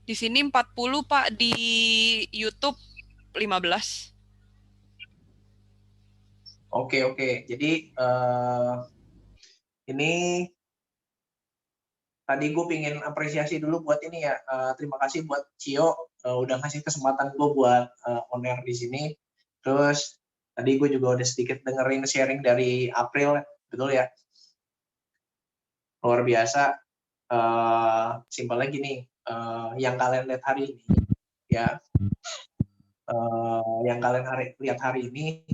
Di sini 40 Pak, di YouTube 15. Oke, oke. Jadi ini tadi gue pingin apresiasi dulu buat ini ya. Terima kasih buat Cio udah ngasih kesempatan gue buat on air di sini. Terus tadi gue juga udah sedikit dengerin sharing dari April, betul ya? Luar biasa. Simpelnya gini, yang kalian lihat hari ini, ya, yang kalian lihat hari ini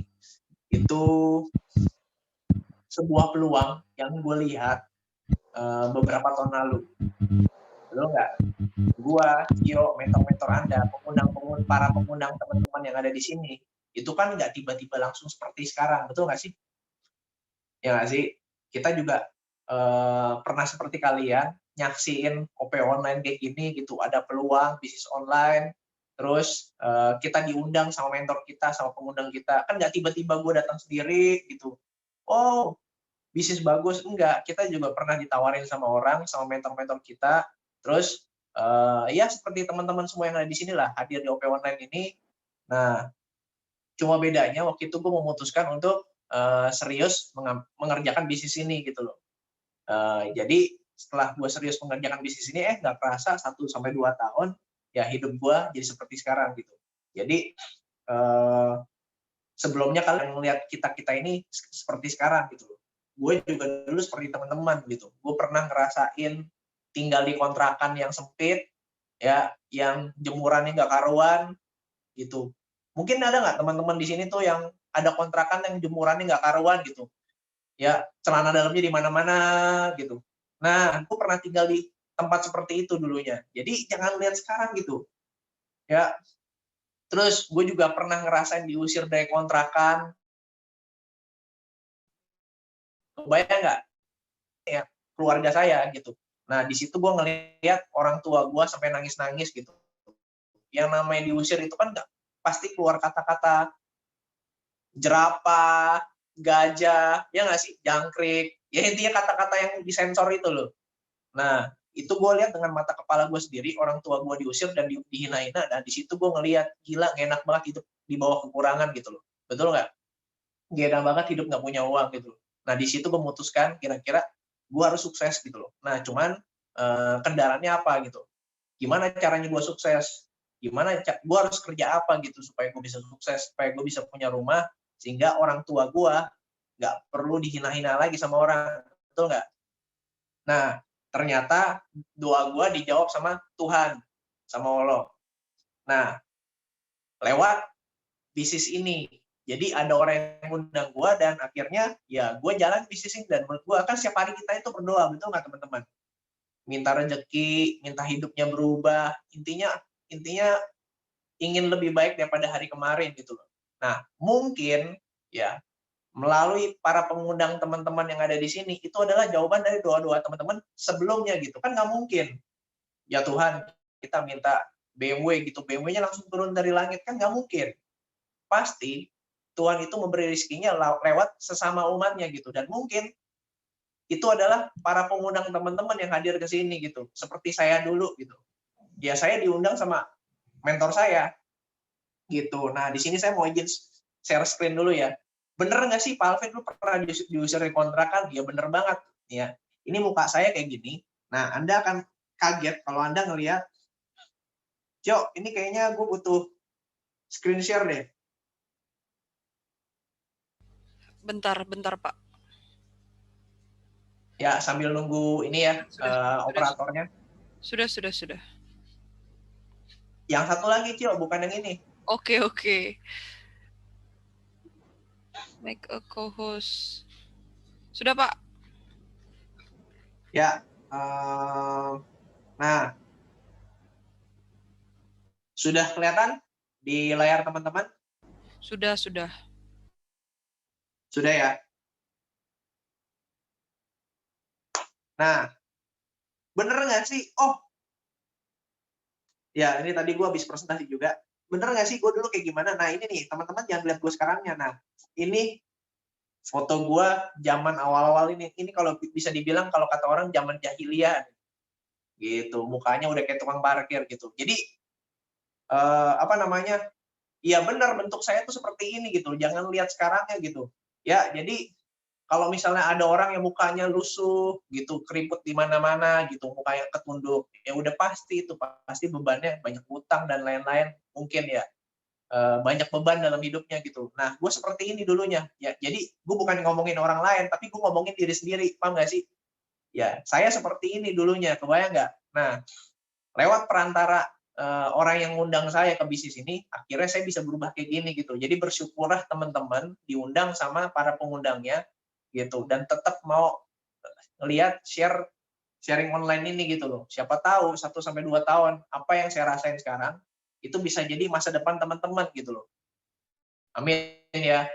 itu sebuah peluang yang gue lihat beberapa tahun lalu. Betul nggak? Gua, Cio, mentor-mentor Anda, para pengundang teman-teman yang ada di sini, itu kan nggak tiba-tiba langsung seperti sekarang, betul nggak sih? Ya nggak sih? Kita juga pernah seperti kalian, nyaksiin OP online kayak gini gitu, ada peluang bisnis online, terus kita diundang sama mentor kita, sama pengundang kita, kan nggak tiba-tiba gue datang sendiri gitu. Oh, bisnis bagus, enggak, kita juga pernah ditawarin sama orang, sama mentor-mentor kita, terus ya seperti teman-teman semua yang ada di sini lah, hadir di OP Online ini. Nah, cuma bedanya waktu itu gue memutuskan untuk serius mengerjakan bisnis ini gitu loh. Jadi setelah gue serius mengerjakan bisnis ini, nggak kerasa 1-2 tahun, ya hidup gue jadi seperti sekarang gitu. Jadi sebelumnya kalian melihat kita ini seperti sekarang gitu loh. Gue juga dulu seperti teman-teman gitu. Gue pernah ngerasain tinggal di kontrakan yang sempit, ya, yang jemurannya nggak karuan gitu. Mungkin ada nggak teman-teman di sini tuh yang ada kontrakan yang jemurannya nggak karuan gitu, ya, celana dalamnya di mana-mana gitu. Nah, gue pernah tinggal di tempat seperti itu dulunya. Jadi jangan lihat sekarang gitu, ya. Terus gue juga pernah ngerasain diusir dari kontrakan. Bayang nggak? Ya, keluarga saya gitu. Nah, di situ gue ngelihat orang tua gue sampai nangis-nangis gitu. Yang namanya diusir itu kan pasti keluar kata-kata jerapah, gajah, ya nggak sih, jangkrik. Ya intinya kata-kata yang disensor itu loh. Nah, itu gue lihat dengan mata kepala gue sendiri, orang tua gue diusir dan dihina-hina. Dan di situ gue ngelihat, gila, gak enak banget hidup di bawah kekurangan gitu loh. Betul nggak? Gak enak banget hidup nggak punya uang gitu loh. Nah, di situ gue memutuskan kira-kira gue harus sukses gitu loh. Nah, cuman kendalanya apa gitu? Gimana caranya gue sukses? Gue harus kerja apa gitu supaya gue bisa sukses, supaya gue bisa punya rumah, sehingga orang tua gue nggak perlu dihina-hina lagi sama orang, betul nggak? Nah, ternyata doa gue dijawab sama Tuhan, sama Allah. Nah, lewat bisnis ini. Jadi ada orang yang ngundang gue dan akhirnya ya gue jalan bisnis ini, dan menurut gue kan setiap hari kita itu berdoa, betul nggak teman-teman? Minta rezeki, minta hidupnya berubah, intinya intinya ingin lebih baik daripada hari kemarin gitu loh. Nah, mungkin ya melalui para pengundang teman-teman yang ada di sini itu adalah jawaban dari doa-doa teman-teman sebelumnya gitu. Kan nggak mungkin, ya Tuhan, kita minta BMW gitu, BMW-nya langsung turun dari langit, kan nggak mungkin. Pasti Tuhan itu memberi rezekinya lewat sesama umatnya gitu. Dan mungkin itu adalah para pengundang teman-teman yang hadir ke sini gitu. Seperti saya dulu gitu. Ya saya diundang sama mentor saya gitu. Nah, di sini saya mau izin share screen dulu ya. Bener nggak sih Pak Alvin lu pernah diusir dari kontrakan? Ya bener banget. Ya, ini muka saya kayak gini. Nah, Anda akan kaget kalau Anda ngelihat, Jo, ini kayaknya gue butuh screen share deh. Bentar, bentar Pak. Ya, sambil nunggu ini ya, Sudah, sudah, operatornya. sudah. Yang satu lagi, Jo, bukan yang ini. Oke, oke. Make a co-host. Sudah Pak. Ya, nah, sudah kelihatan di layar teman-teman? Sudah. Sudah ya. Nah, bener nggak sih? Oh, ya ini tadi gue habis presentasi juga. Bener nggak sih gue dulu kayak gimana? Nah ini nih, teman-teman jangan lihat gue sekarangnya. Nah, ini foto gue zaman awal-awal ini. Ini kalau bisa dibilang, kalau kata orang, zaman jahiliyah. gitu, mukanya udah kayak tukang parkir gitu. Jadi apa namanya, iya benar bentuk saya tuh seperti ini gitu, jangan lihat sekarangnya gitu. Ya, jadi kalau misalnya ada orang yang mukanya lusuh gitu, keriput di mana-mana gitu, mukanya ketunduk, ya udah pasti itu pasti bebannya banyak utang dan lain-lain mungkin ya. Banyak beban dalam hidupnya gitu. Nah, gue seperti ini dulunya. Ya, jadi gue bukan ngomongin orang lain, tapi gue ngomongin diri sendiri. Paham nggak sih? Ya, saya seperti ini dulunya. Kebayang nggak? Nah, lewat perantara orang yang ngundang saya ke bisnis ini, akhirnya saya bisa berubah kayak gini gitu. Jadi bersyukurlah teman-teman diundang sama para pengundangnya gitu dan tetap mau ngelihat sharing online ini gitu loh. Siapa tahu 1 sampai 2 tahun apa yang saya rasain sekarang itu bisa jadi masa depan teman-teman gitu loh. Amin ya,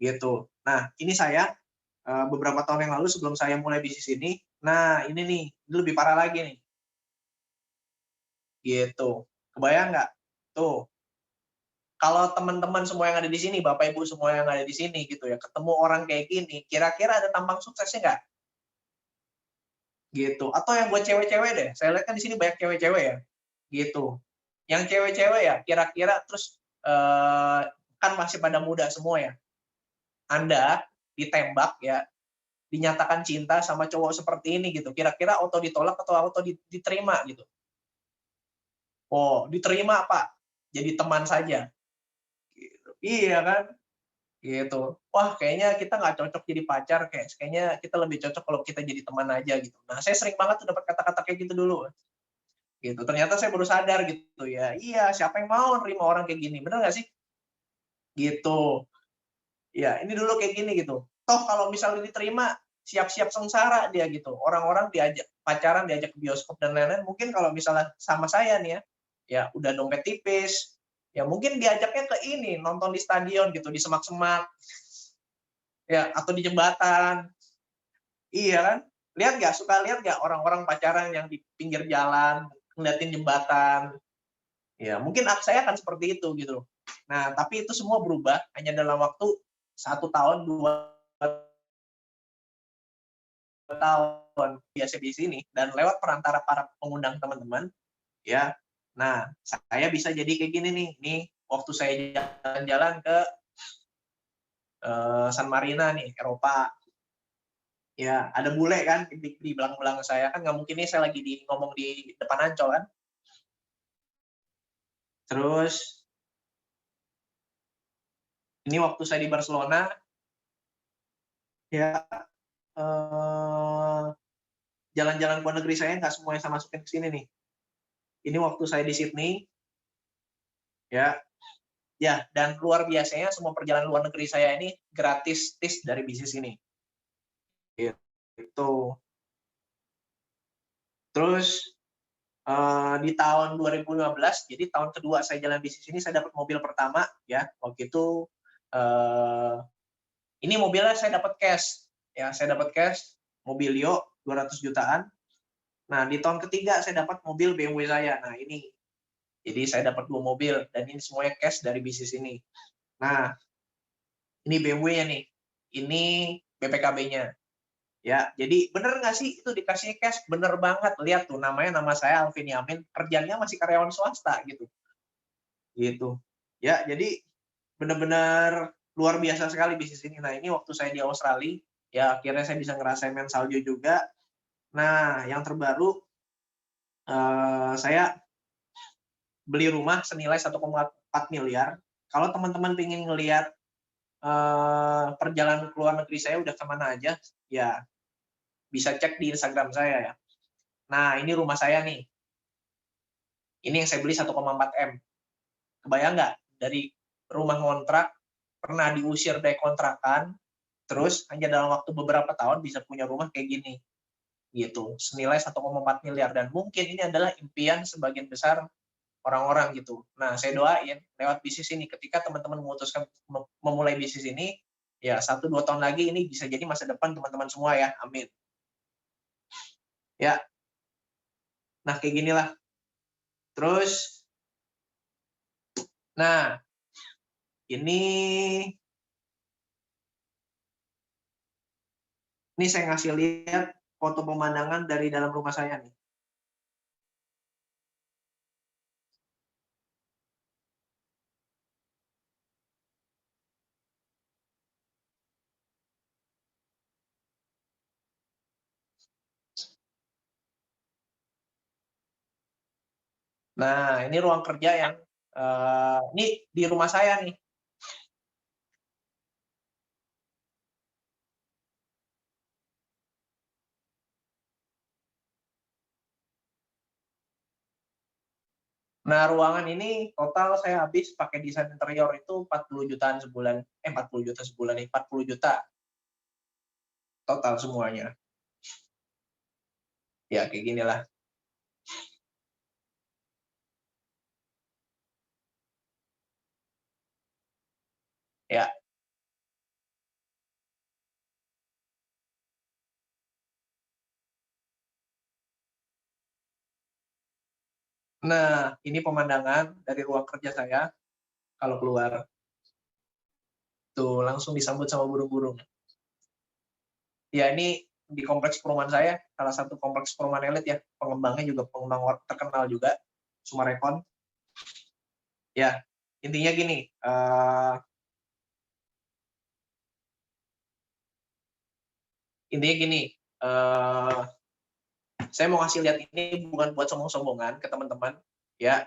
gitu. Nah, ini saya beberapa tahun yang lalu sebelum saya mulai bisnis ini, nah ini lebih parah lagi nih, gitu. Kebayang nggak? Tuh, kalau teman-teman semua yang ada di sini, Bapak Ibu semua yang ada di sini gitu ya, ketemu orang kayak gini, kira-kira ada tampang suksesnya nggak? Gitu. Atau yang buat cewek-cewek deh, saya lihat kan di sini banyak cewek-cewek ya, gitu. Yang cewek-cewek ya, kira-kira terus kan masih pada muda semua ya. Anda ditembak ya, dinyatakan cinta sama cowok seperti ini gitu, kira-kira auto ditolak atau auto diterima gitu? Oh, diterima Pak, jadi teman saja. Gitu. Iya kan? Gitu. Wah, kayaknya kita nggak cocok jadi pacar, kayaknya kita lebih cocok kalau kita jadi teman aja gitu. Nah, saya sering banget tuh dapat kata-kata kayak gitu dulu. Gitu. Ternyata saya baru sadar gitu ya. Iya, siapa yang mau nerima orang kayak gini? Bener nggak sih? Gitu. Ya, ini dulu kayak gini gitu. Toh kalau misalnya diterima, siap-siap sengsara dia gitu. Orang-orang diajak pacaran, diajak ke bioskop dan lain-lain. Mungkin kalau misalnya sama saya nih ya, ya udah dompet tipis, ya mungkin diajaknya ke ini, nonton di stadion gitu, di semak-semak, ya atau di jembatan. Iya kan? Lihat nggak, suka lihat nggak orang-orang pacaran yang di pinggir jalan, ngeliatin jembatan. Ya, mungkin saya akan seperti itu gitu. Nah, tapi itu semua berubah hanya dalam waktu 1 tahun, 2 tahun biasa di sini dan lewat perantara para pengundang teman-teman, ya. Nah, saya bisa jadi kayak gini nih. Nih, waktu saya jalan-jalan ke San Marina nih, Eropa. Ya, ada bule kan di belakang saya kan nggak mungkin nih saya lagi ngomong di depan Ancol kan. Terus ini waktu saya di Barcelona, ya jalan-jalan ke luar negeri saya nggak semuanya saya masukin ke sini nih. Ini waktu saya di Sydney, ya, ya dan luar biasanya semua perjalanan luar negeri saya ini gratis dari bisnis ini. Gitu. Terus di tahun 2015, jadi tahun kedua saya jalan bisnis ini, saya dapat mobil pertama, ya. Waktu itu ini mobilnya saya dapat cash, ya. Saya dapat cash, Mobilio 200 jutaan. Nah, di tahun ketiga saya dapat mobil BMW saya. Nah, ini. Jadi saya dapat 2 mobil dan ini semuanya cash dari bisnis ini. Nah, ini BMW-nya nih. Ini BPKB-nya. Ya, jadi bener nggak sih itu dikasih cash? Bener banget. Lihat tuh, namanya nama saya Alvin Yamin, kerjanya masih karyawan swasta gitu. Gitu. Ya, jadi bener-bener luar biasa sekali bisnis ini. Nah, ini waktu saya di Australia, ya akhirnya saya bisa ngerasain main salju juga. Nah, yang terbaru, saya beli rumah senilai 1,4 miliar. Kalau teman-teman pengen ngelihat perjalanan ke luar negeri saya udah kemana aja, ya bisa cek di Instagram saya ya. Nah, ini rumah saya nih. Ini yang saya beli 1,4 M. Kebayang nggak? Dari rumah ngontrak, pernah diusir dari kontrakan, terus hanya dalam waktu beberapa tahun bisa punya rumah kayak gini. Gitu. Senilai 1,4 miliar. Dan mungkin ini adalah impian sebagian besar orang-orang gitu. Nah, saya doain lewat bisnis ini, ketika teman-teman memutuskan memulai bisnis ini, ya 1-2 tahun lagi ini bisa jadi masa depan teman-teman semua ya. Amin. Ya, nah kayak ginilah. Terus, nah ini saya ngasih lihat foto pemandangan dari dalam rumah saya nih. Nah, ini ruang kerja yang ini di rumah saya nih. Nah, ruangan ini total saya habis pakai desain interior itu 40 jutaan sebulan. 40 juta sebulan nih, 40 juta total semuanya. Ya, kayak gini lah. Ya. Nah, ini pemandangan dari ruang kerja saya kalau keluar. Tuh, langsung disambut sama burung-burung. Ya, ini di kompleks perumahan saya, salah satu kompleks perumahan elit ya. Pengembangnya juga pengembang terkenal juga, Sumarekon. Ya, intinya gini, saya mau kasih lihat ini bukan buat sombong-sombongan ke teman-teman, ya.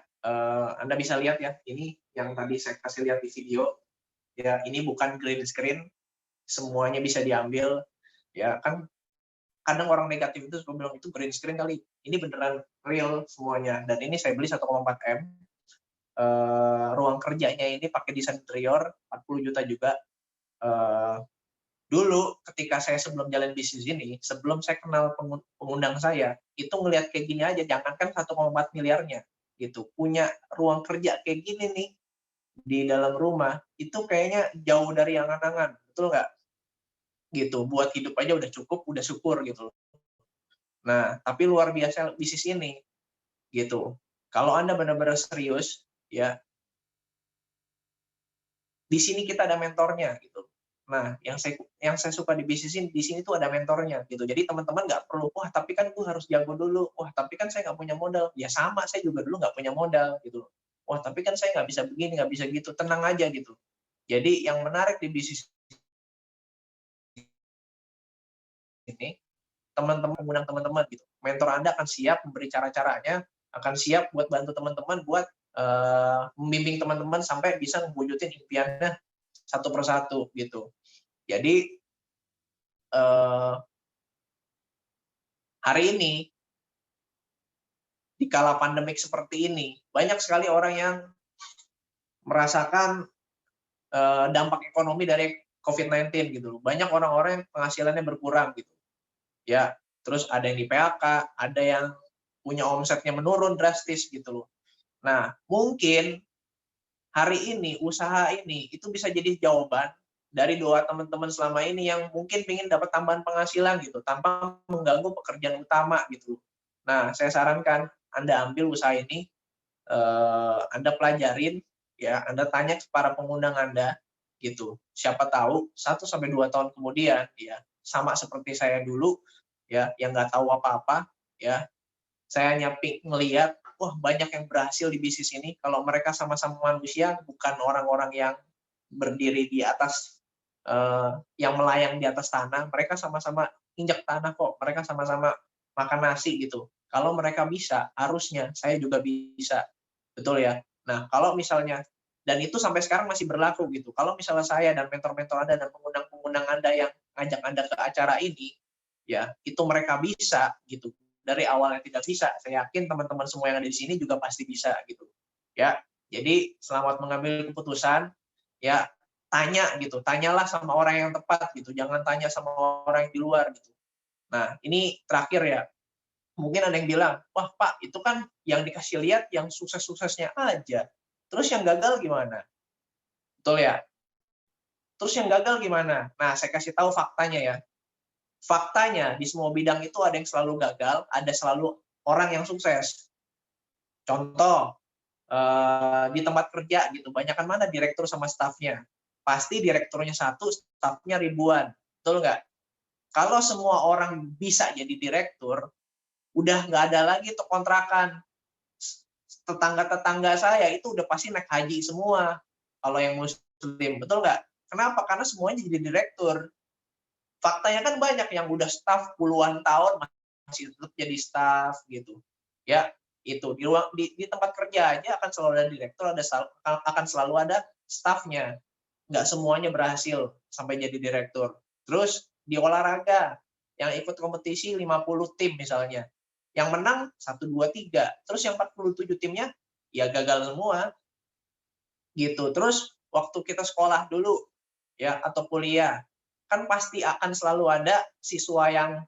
Anda bisa lihat ya, ini yang tadi saya kasih lihat di video, ya. Ini bukan green screen, semuanya bisa diambil, ya kan. Kadang orang negatif itu suka bilang itu green screen kali. Ini beneran real semuanya. Dan ini saya beli 1,4 M. Ruang kerjanya ini pakai desain interior 40 juta juga. Dulu ketika saya sebelum jalan bisnis ini, sebelum saya kenal pengundang saya, itu ngelihat kayak gini aja, jangankan 1,4 miliarnya gitu. Punya ruang kerja kayak gini nih di dalam rumah, itu kayaknya jauh dari angan-angan, betul nggak? Gitu, buat hidup aja udah cukup, udah syukur gitu. Nah, tapi luar biasa bisnis ini gitu. Kalau Anda benar-benar serius, ya di sini kita ada mentornya gitu. Nah, yang saya suka di bisnis ini, di sini tuh ada mentornya gitu. Jadi teman-teman nggak perlu, wah tapi kan gue harus jago dulu, wah tapi kan saya nggak punya modal. Ya sama, saya juga dulu nggak punya modal gitu. Wah tapi kan saya nggak bisa begini, nggak bisa gitu. Tenang aja gitu. Jadi yang menarik di bisnis ini, teman-teman mengundang teman-teman gitu. Mentor Anda akan siap memberi cara-caranya, akan siap buat bantu teman-teman buat membimbing teman-teman sampai bisa mewujudin impiannya satu persatu gitu. Jadi hari ini di kala pandemik seperti ini banyak sekali orang yang merasakan dampak ekonomi dari COVID-19 gitu. Banyak orang-orang yang penghasilannya berkurang gitu. Ya, terus ada yang di PHK, ada yang punya omsetnya menurun drastis gitu loh. Nah, mungkin hari ini usaha ini itu bisa jadi jawaban dari doa teman-teman selama ini yang mungkin ingin dapat tambahan penghasilan gitu tanpa mengganggu pekerjaan utama gitu. Nah, saya sarankan Anda ambil usaha ini, Anda pelajarin, ya, Anda tanya ke para pengundang Anda gitu. Siapa tahu 1 sampai 2 tahun kemudian, ya, sama seperti saya dulu, ya, yang nggak tahu apa-apa, ya, saya ngelihat, wah banyak yang berhasil di bisnis ini. Kalau mereka sama-sama manusia, bukan orang-orang yang berdiri di atas, yang melayang di atas tanah. Mereka sama-sama injak tanah kok. Mereka sama-sama makan nasi gitu. Kalau mereka bisa, harusnya saya juga bisa. Betul ya? Nah, kalau misalnya, dan itu sampai sekarang masih berlaku gitu. Kalau misalnya saya dan mentor-mentor Anda dan pengundang-pengundang Anda yang ngajak Anda ke acara ini, ya, itu mereka bisa gitu. Dari awalnya tidak bisa, saya yakin teman-teman semua yang ada di sini juga pasti bisa gitu. Ya, jadi selamat mengambil keputusan, ya, tanya gitu, tanyalah sama orang yang tepat gitu, jangan tanya sama orang yang di luar gitu. Nah, ini terakhir ya, mungkin ada yang bilang, wah Pak, itu kan yang dikasih lihat yang sukses-suksesnya aja, terus yang gagal gimana? Betul ya? Terus yang gagal gimana? Nah, saya kasih tahu faktanya ya. Faktanya di semua bidang itu ada yang selalu gagal, ada selalu orang yang sukses. Contoh, di tempat kerja gitu, banyakan mana direktur sama stafnya? Pasti direkturnya satu, stafnya ribuan, betul nggak? Kalau semua orang bisa jadi direktur, udah nggak ada lagi tuh kontrakan. Tetangga-tetangga saya itu udah pasti naik haji semua. Kalau yang muslim, betul nggak? Kenapa? Karena semuanya jadi direktur. Faktanya kan banyak yang udah staff puluhan tahun masih tetap jadi staff gitu. Ya, itu di tempat kerja aja akan selalu ada direktur, akan selalu ada staffnya. Nggak semuanya berhasil sampai jadi direktur. Terus di olahraga, yang ikut kompetisi 50 tim misalnya. Yang menang 1, 2, 3. Terus yang 47 timnya, ya gagal semua. Gitu. Terus waktu kita sekolah dulu, ya atau kuliah, kan pasti akan selalu ada siswa yang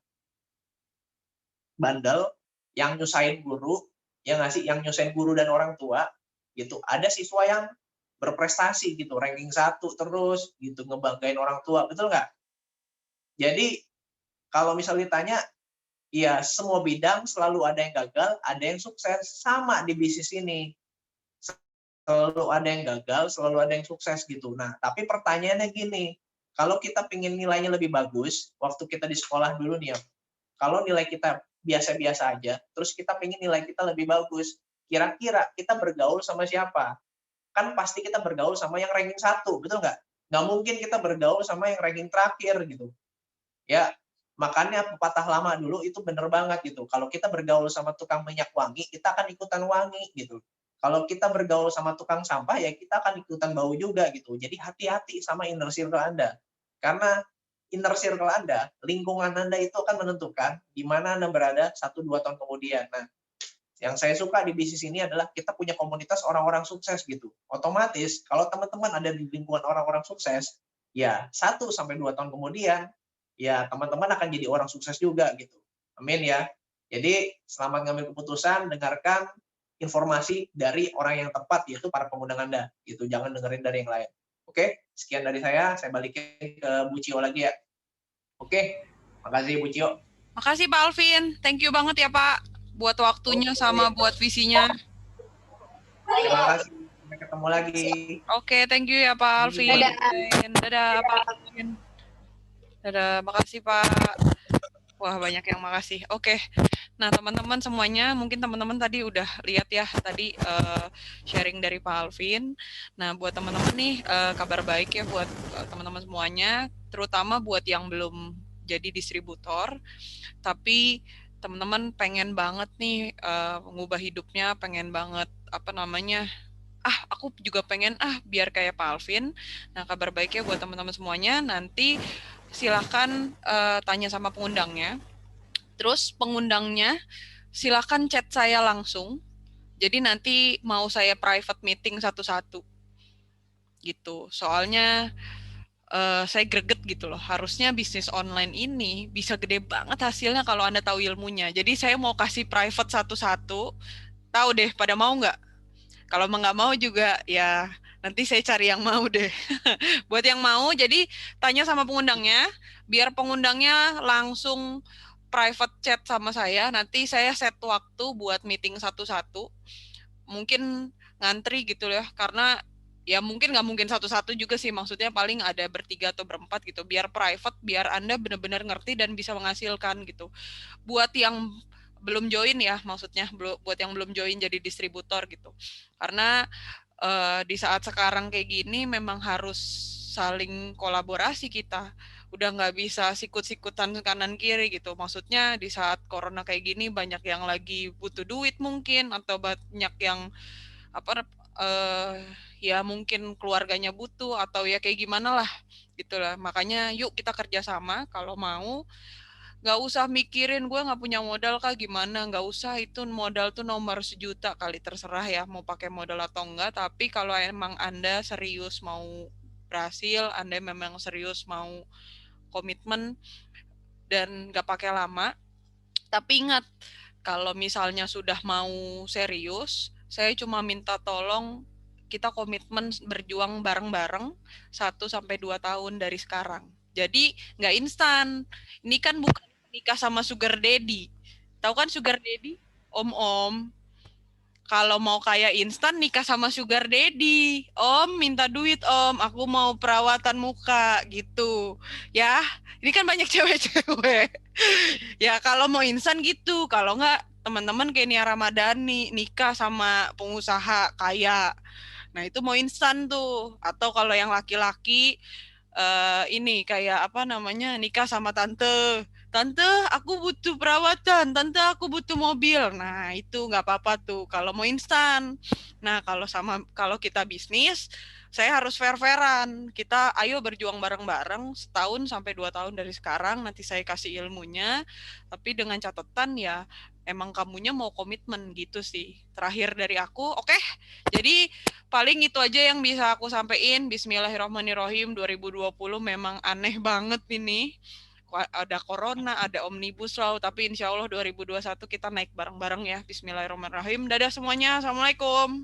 bandel, yang nyusahin guru, ya nggak sih, yang nyusahin guru dan orang tua, gitu. Ada siswa yang berprestasi gitu, ranking 1 terus, gitu, ngebanggain orang tua, betul nggak? Jadi, kalau misalnya ditanya, ya semua bidang selalu ada yang gagal, ada yang sukses, sama di bisnis ini. Selalu ada yang gagal, selalu ada yang sukses gitu. Nah, tapi pertanyaannya gini, kalau kita pengen nilainya lebih bagus, waktu kita di sekolah dulu nih ya, kalau nilai kita biasa-biasa aja, terus kita pengen nilai kita lebih bagus, kira-kira kita bergaul sama siapa? Kan pasti kita bergaul sama yang ranking 1, betul nggak? Nggak mungkin kita bergaul sama yang ranking terakhir gitu. Ya, makanya pepatah lama dulu itu bener banget gitu. Kalau kita bergaul sama tukang minyak wangi, kita akan ikutan wangi gitu. Kalau kita bergaul sama tukang sampah, ya kita akan ikutan bau juga gitu. Jadi hati-hati sama inner circle Anda. Karena inner circle Anda, lingkungan Anda itu akan menentukan di mana Anda berada 1-2 tahun kemudian. Nah, yang saya suka di bisnis ini adalah kita punya komunitas orang-orang sukses gitu. Otomatis kalau teman-teman ada di lingkungan orang-orang sukses, ya 1-2 tahun kemudian, ya teman-teman akan jadi orang sukses juga gitu. Amin ya. Jadi selamat ngambil keputusan, dengarkan informasi dari orang yang tepat, yaitu para pengundang Anda. Gitu, jangan dengerin dari yang lain. Oke, sekian dari saya balikin ke Bu Cio lagi ya. Oke, makasih Bu Cio. Makasih Pak Alvin, thank you banget ya Pak buat waktunya sama buat visinya. Terima kasih, sampai ketemu lagi. Oke, thank you ya Pak Alvin. Dadah Pak Alvin. Dadah, makasih Pak. Wah, banyak yang makasih. Oke, nah teman-teman semuanya, mungkin teman-teman tadi udah lihat ya, tadi sharing dari Pak Alvin. Nah, buat teman-teman nih, kabar baik ya buat teman-teman semuanya, terutama buat yang belum jadi distributor, tapi teman-teman pengen banget nih mengubah hidupnya, pengen banget aku juga pengen biar kayak Pak Alvin. Nah, kabar baiknya buat teman-teman semuanya, nanti silahkan tanya sama pengundangnya. Terus pengundangnya silahkan chat saya langsung. Jadi nanti mau saya private meeting satu-satu gitu. Soalnya saya greget gitu loh. Harusnya bisnis online ini bisa gede banget hasilnya kalau Anda tahu ilmunya. Jadi saya mau kasih private satu-satu. Tahu deh, pada mau nggak? Kalau nggak mau juga ya nanti saya cari yang mau deh. Buat yang mau, jadi tanya sama pengundangnya, biar pengundangnya langsung private chat sama saya. Nanti saya set waktu buat meeting satu-satu. Mungkin ngantri gitu ya, karena ya mungkin nggak mungkin satu-satu juga sih, maksudnya paling ada bertiga atau berempat gitu, biar private, biar Anda benar-benar ngerti dan bisa menghasilkan gitu. Buat yang belum join ya, maksudnya buat yang belum join jadi distributor gitu, karena di saat sekarang kayak gini memang harus saling kolaborasi kita, udah nggak bisa sikut-sikutan kanan kiri gitu. Maksudnya di saat corona kayak gini banyak yang lagi butuh duit mungkin, atau banyak yang ya mungkin keluarganya butuh, atau ya kayak gimana lah gitulah. Makanya yuk kita kerjasama. Kalau mau, nggak usah mikirin gue nggak punya modal kah gimana, nggak usah. Itu modal tuh nomor sejuta kali, terserah ya mau pakai modal atau enggak. Tapi kalau emang Anda serius mau berhasil, Anda memang serius mau komitmen dan nggak pakai lama. Tapi ingat, kalau misalnya sudah mau serius, saya cuma minta tolong kita komitmen berjuang bareng-bareng 1-2 tahun dari sekarang. Jadi nggak instan. Ini kan bukan nikah sama sugar daddy. Tahu kan sugar daddy? Om-om. kalau mau kaya instan nikah sama sugar daddy. Om minta duit om, aku mau perawatan muka gitu. Ya, ini kan banyak cewek-cewek. Ya kalau mau instan gitu, kalau nggak teman-teman kayak Nia Ramadhani nikah sama pengusaha kaya. Nah itu mau instan tuh. Atau kalau yang laki-laki ini kayak apa namanya nikah sama tante. Tante, aku butuh perawatan. Tante, aku butuh mobil. Nah, itu nggak apa-apa tuh kalau mau instan. Nah, kalau kita bisnis, saya harus fair-fairan. Kita ayo berjuang bareng-bareng setahun sampai 2 tahun dari sekarang. Nanti saya kasih ilmunya. Tapi dengan catatan ya emang kamunya mau komitmen gitu sih. Terakhir dari aku, oke. Jadi paling itu aja yang bisa aku sampaikan. Bismillahirrahmanirrahim. 2020 memang aneh banget ini. Ada corona, ada omnibus law, tapi insya Allah 2021 kita naik bareng-bareng ya. Bismillahirrahmanirrahim. Dadah semuanya. Assalamualaikum.